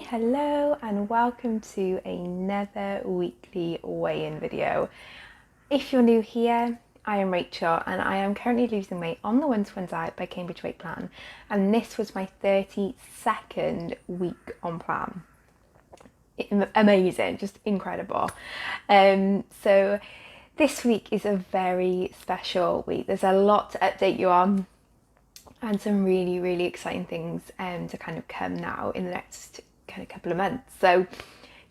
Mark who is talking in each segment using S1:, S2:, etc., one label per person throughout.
S1: Hello and welcome to another weekly weigh-in video. If you're new here, I am Rachel and I am currently losing weight on the One-to-One diet by Cambridge Weight Plan, and this was my 32nd week on plan. Amazing, just incredible. So this week is a very special week. There's a lot to update you on and some really exciting things to kind of come now in the next kind of couple of months. So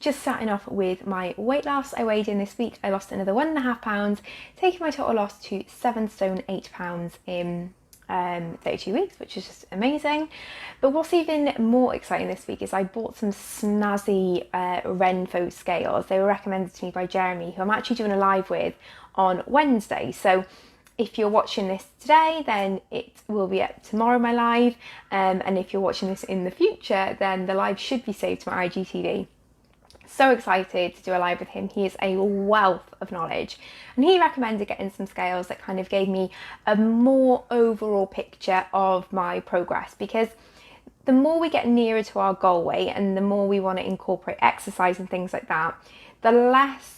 S1: just starting off with my weight loss, I weighed in this week. I lost another 1.5 pounds, taking my total loss to 7 stone 8 pounds in 32 weeks, which is just amazing. But what's even more exciting this week is I bought some snazzy Renpho scales. They were recommended to me by Jeremy, who I'm actually doing a live with on Wednesday. So if you're watching this today, then it will be up tomorrow, my live. And if you're watching this in the future, then the live should be saved to my IGTV. So excited to do a live with him. He is a wealth of knowledge. And he recommended getting some scales that kind of gave me a more overall picture of my progress. Because the more we get nearer to our goal weight and the more we want to incorporate exercise and things like that, the less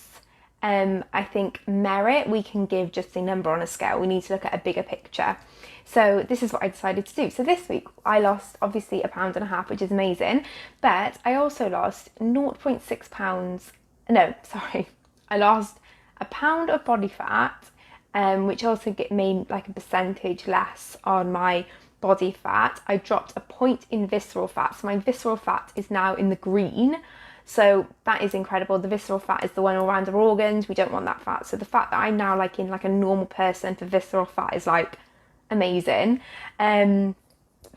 S1: I think merit we can give just a number on a scale. We need to look at a bigger picture. So this is what I decided to do. So this week I lost obviously 1.5 pounds, which is amazing, but I also lost 0.6 pounds. No, sorry, I lost a pound of body fat, which also made like a percentage less on my body fat. I dropped a point in visceral fat, so my visceral fat is now in the green. So that is incredible. The visceral fat is the one around our organs. We don't want that fat. So the fact that I'm now like in like a normal person for visceral fat is like amazing. And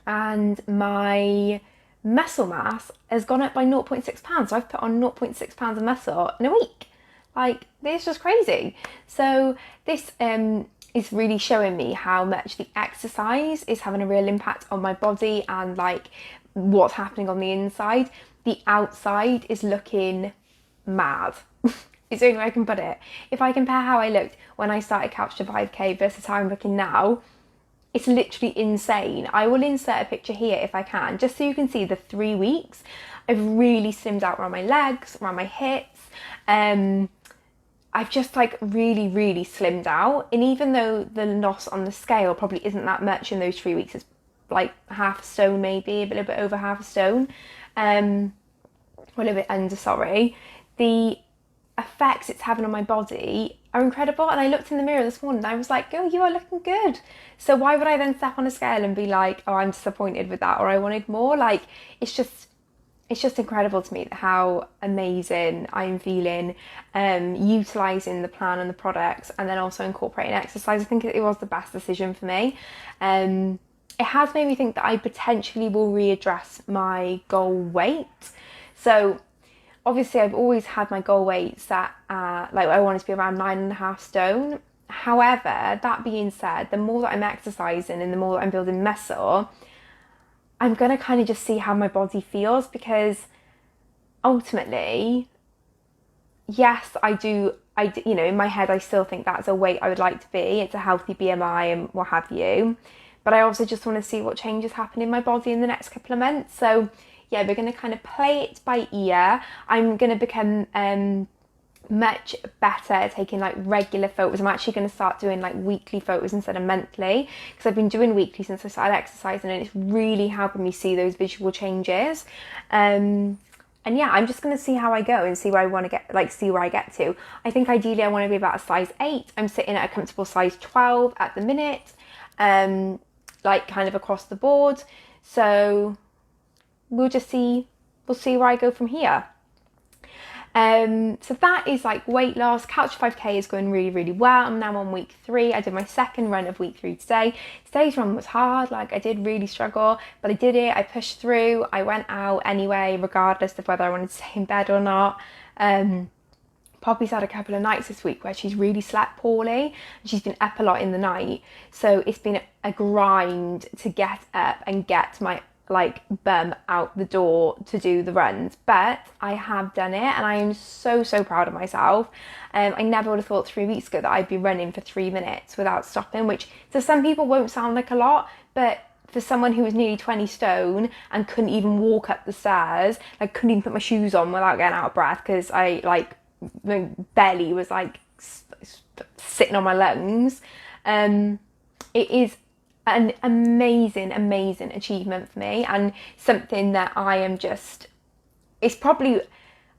S1: my muscle mass has gone up by 0.6 pounds. So I've put on 0.6 pounds of muscle in a week. Like, this is just crazy. So this is really showing me how much the exercise is having a real impact on my body and like what's happening on the inside. The outside is looking mad. It's the only way I can put it. If I compare how I looked when I started Couch to 5k versus how I'm looking now, it's literally insane. I will insert a picture here if I can, just so you can see the 3 weeks. I've really slimmed out around my legs, around my hips. I've just like really slimmed out. And even though the loss on the scale probably isn't that much in those 3 weeks, it's like half a stone maybe, a little bit over half a stone. Well, a little bit under, sorry. The effects it's having on my body are incredible. And I looked in the mirror this morning and I was like, girl, you are looking good. So why would I then step on a scale and be like, oh, I'm disappointed with that, or I wanted more? Like, it's just incredible to me how amazing I'm feeling, utilising the plan and the products, and then also incorporating exercise. I think it was the best decision for me. It has made me think that I potentially will readdress my goal weight. So obviously I've always had my goal weight set at, like, I wanted to be around 9.5 stone. However, that being said, the more that I'm exercising and the more that I'm building muscle, I'm going to kind of just see how my body feels, because ultimately, yes, I do, you know, in my head, I still think that's a weight I would like to be. It's a healthy BMI and what have you. But I also just want to see what changes happen in my body in the next couple of months. So yeah, we're going to kind of play it by ear. I'm going to become much better at taking like regular photos. I'm actually going to start doing like weekly photos instead of monthly, because I've been doing weekly since I started exercising, and it's really helping me see those visual changes. And yeah, I'm just going to see how I go and see where I want to get, like, see where I get to. I think ideally I want to be about a size 8. I'm sitting at a comfortable size 12 at the minute. Like kind of across the board. So we'll see where I go from here. So that is like weight loss. Couch 5k is going really well. I'm now on week 3. I did my second run of week 3 today. Today's run was hard. Like, I did really struggle, but I did it. I pushed through. I went out anyway, regardless of whether I wanted to stay in bed or not. Poppy's had a couple of nights this week where she's really slept poorly, and she's been up a lot in the night. So it's been a grind to get up and get my like bum out the door to do the runs. But I have done it, and I am so proud of myself. I never would have thought 3 weeks ago that I'd be running for 3 minutes without stopping, which to some people won't sound like a lot, but for someone who was nearly 20 stone and couldn't even walk up the stairs, like couldn't even put my shoes on without getting out of breath because I like my belly was like sitting on my lungs. It is an amazing achievement for me, and something that I am just, it's probably,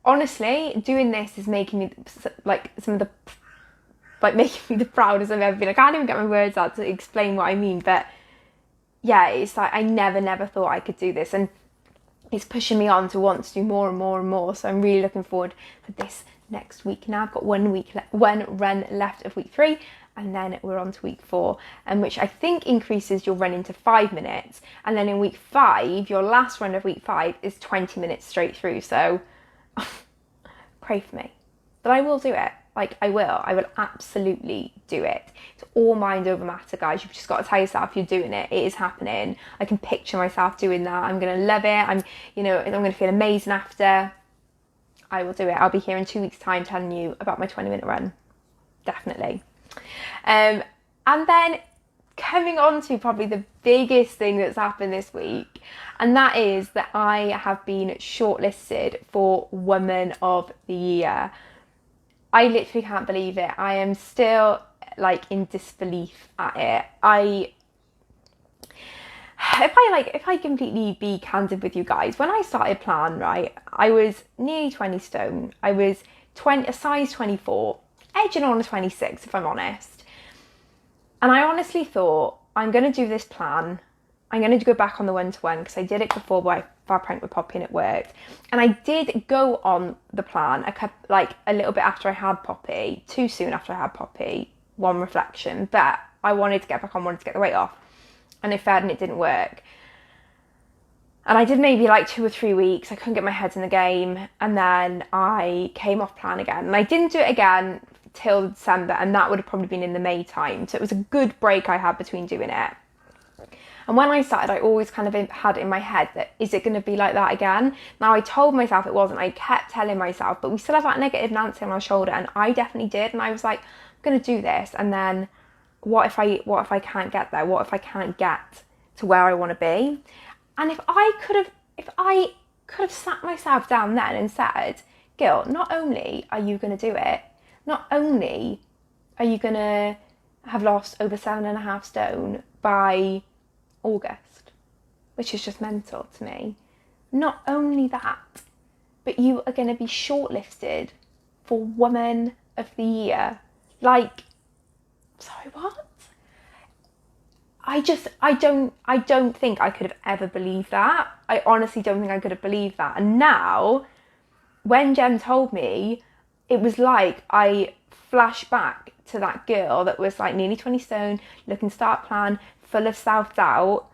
S1: honestly, doing this is making me like making me the proudest I've ever been. I can't even get my words out to explain what I mean, but yeah, it's like I never thought I could do this, and it's pushing me on to want to do more and more and more. So I'm really looking forward for this next week. Now I've got one run left of week 3, and then we're on to week 4, and which I think increases your running to 5 minutes, and then in week 5, your last run of week 5 is 20 minutes straight through. So pray for me, but I will do it. Like I will absolutely do it. It's all mind over matter, guys. You've just got to tell yourself you're doing it. It is happening. I can picture myself doing that. I'm gonna love it. I'm gonna feel amazing after. I will do it. I'll be here in 2 weeks' time telling you about my 20-minute run. Definitely. And then coming on to probably the biggest thing that's happened this week, and that is that I have been shortlisted for Woman of the Year. I literally can't believe it. I am still like in disbelief at it. If I completely be candid with you guys, when I started Plan, right, I was nearly 20 stone. I was a size 24, edging on a 26 if I'm honest. And I honestly thought, I'm going to do this plan. I'm going to go back on the 1-to-1 because I did it before by far prank with Poppy and it worked. And I did go on the plan a little bit after I had Poppy, too soon after I had Poppy, one reflection, but I wanted to get back on, wanted to get the weight off. And it failed and it didn't work. And I did maybe like 2 or 3 weeks. I couldn't get my head in the game. And then I came off plan again. And I didn't do it again till December. And that would have probably been in the May time. So it was a good break I had between doing it. And when I started, I always kind of had in my head that, is it going to be like that again? Now, I told myself it wasn't. I kept telling myself, but we still have that negative Nancy on our shoulder. And I definitely did. And I was like, I'm going to do this. And then what if I can't get there? What if I can't get to where I want to be? And if I could have sat myself down then and said, Gil, not only are you going to do it, not only are you going to have lost over 7.5 stone by August, which is just mental to me. Not only that, but you are going to be shortlisted for Woman of the Year. Like, sorry, what? I don't think I could have ever believed that. I honestly don't think I could have believed that. And now, when Jem told me, it was like I flashed back to that girl that was like nearly 20 stone, looking to start Plan, full of self-doubt.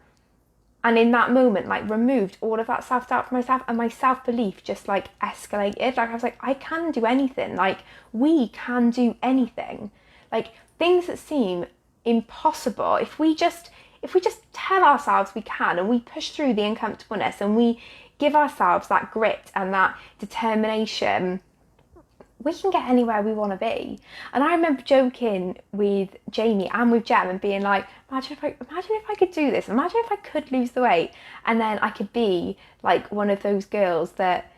S1: And in that moment, like removed all of that self-doubt from myself, and my self-belief just like escalated. Like I was like, I can do anything. Like we can do anything. Like things that seem impossible, if we just tell ourselves we can, and we push through the uncomfortableness, and we give ourselves that grit and that determination, we can get anywhere we want to be. And I remember joking with Jamie and with Jem and being like, imagine if I could do this, imagine if I could lose the weight, and then I could be like one of those girls that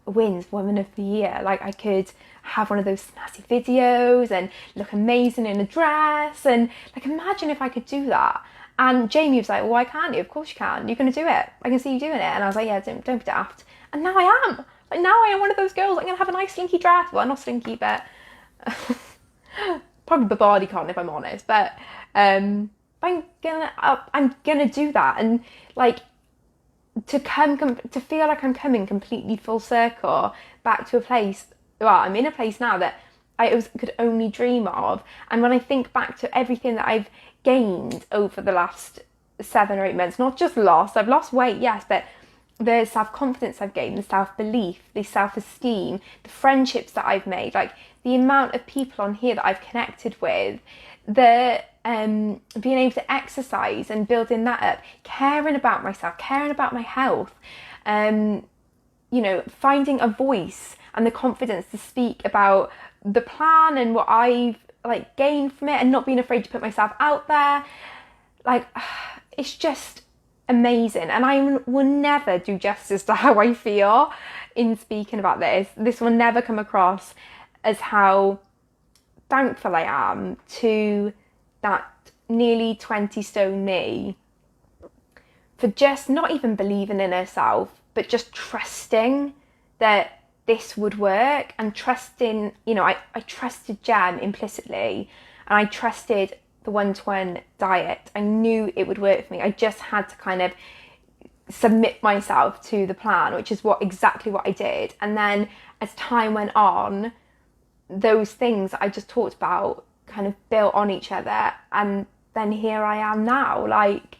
S1: wins Woman of the Year. Like I could have one of those snazzy videos and look amazing in a dress, and like imagine if I could do that. And Jamie was like, well, why can't you? Of course you can. You're going to do it. I can see you doing it. And I was like, yeah, don't be daft. And now I am. Like now I am one of those girls. I'm going to have a nice slinky dress. Well, not slinky, but probably the bodycon if I'm honest. But I'm gonna do that. And like to feel like I'm coming completely full circle back to a place. Well, I'm in a place now that could only dream of. And when I think back to everything that I've gained over the last 7 or 8 months, not just lost, I've lost weight, yes, but the self-confidence I've gained, the self-belief, the self-esteem, the friendships that I've made, like the amount of people on here that I've connected with, the being able to exercise and building that up, caring about myself, caring about my health, finding a voice and the confidence to speak about the plan and what I've like gained from it, and not being afraid to put myself out there. Like it's just amazing. And I will never do justice to how I feel in speaking about this. This will never come across as how thankful I am to that nearly 20 stone me for just not even believing in herself, but just trusting that this would work, and trusting, you know, I trusted Jem implicitly, and I trusted the 1-to-1 diet. I knew it would work for me. I just had to kind of submit myself to the plan, which is exactly what I did. And then as time went on, those things I just talked about kind of built on each other, and then here I am now, like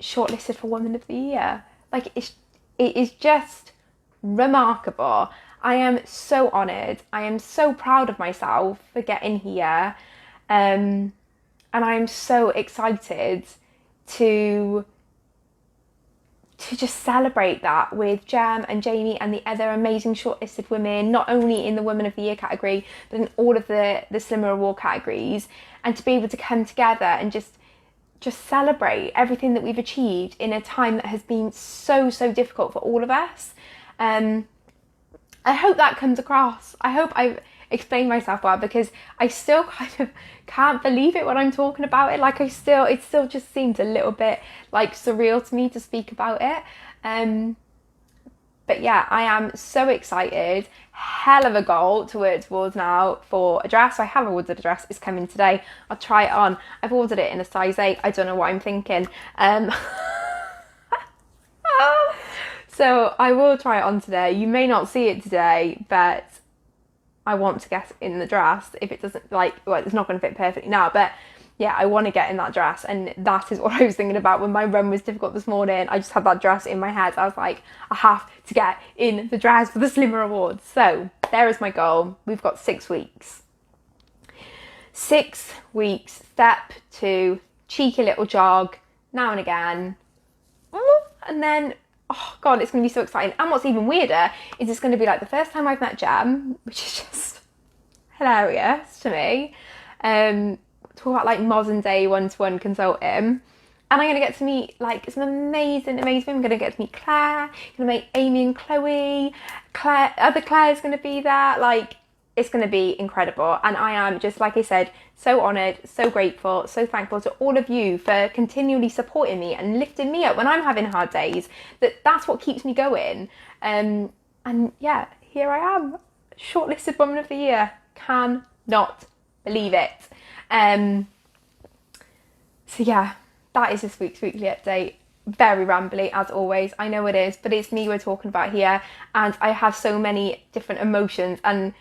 S1: shortlisted for Woman of the Year. Like it is just remarkable. I am so honoured. I am so proud of myself for getting here, and I am so excited to just celebrate that with Jem and Jamie and the other amazing shortlisted women, not only in the Women of the Year category, but in all of the Slimmer Award categories, and to be able to come together and just celebrate everything that we've achieved in a time that has been so difficult for all of us. I hope that comes across. I hope I've explained myself well, because I still kind of can't believe it when I'm talking about it. Like it still just seems a little bit like surreal to me to speak about it. But yeah, I am so excited. Hell of a goal to work towards now for a dress. I have ordered a dress. It's coming today. I'll try it on. I've ordered it in a size 8. I don't know what I'm thinking. So I will try it on today. You may not see it today, but I want to get in the dress. If it doesn't, it's not going to fit perfectly now, but yeah, I want to get in that dress. And that is what I was thinking about when my run was difficult this morning. I just had that dress in my head. I was like, I have to get in the dress for the Slimmer Awards. So there is my goal. We've got 6 weeks. 6 weeks. Step 2, cheeky little jog now and again. And then, oh God, it's going to be so exciting. And what's even weirder is it's going to be like the first time I've met Jem, which is just hilarious to me. Talk about like modern day 1-to-1 consulting. And I'm going to get to meet like some amazing women. I'm going to get to meet Claire, going to meet Amy and Chloe. Other Claire's going to be there. Like, it's going to be incredible. And I am, just like I said, so honoured, so grateful, so thankful to all of you for continually supporting me and lifting me up when I'm having hard days. That's what keeps me going. And yeah, here I am, shortlisted Woman of the Year. Cannot believe it. So yeah, that is this week's weekly update. Very rambly as always, I know it is, but it's me we're talking about here, and I have so many different emotions and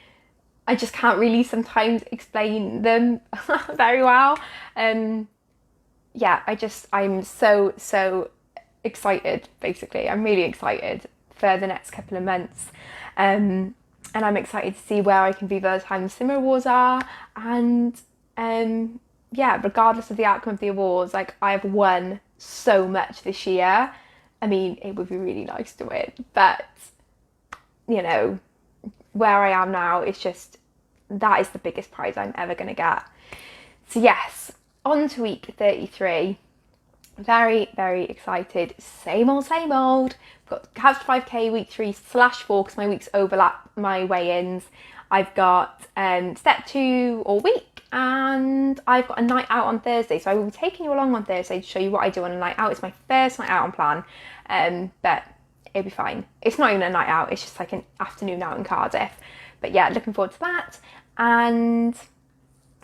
S1: I just can't really sometimes explain them very well. Yeah, I'm so excited, basically. I'm really excited for the next couple of months. And I'm excited to see where I can be by the time the Slimmer Awards are. And yeah, regardless of the outcome of the awards, like, I've won so much this year. I mean, it would be really nice to win, but you know, where I am now, it's just, that is the biggest prize I'm ever going to get. So yes, on to week 33. Very, very excited. Same old. I've got Couch to 5k week 3/4 because my weeks overlap my weigh-ins. I've got step 2 all week, and I've got a night out on Thursday. So I will be taking you along on Thursday to show you what I do on a night out. It's my first night out on plan, but it'll be fine. It's not even a night out, it's just like an afternoon out in Cardiff. But yeah, looking forward to that. And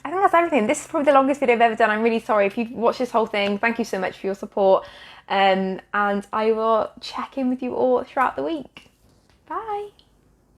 S1: I think that's everything. This is probably the longest video I've ever done. I'm really sorry if you've watched this whole thing. Thank you so much for your support. And I will check in with you all throughout the week. Bye.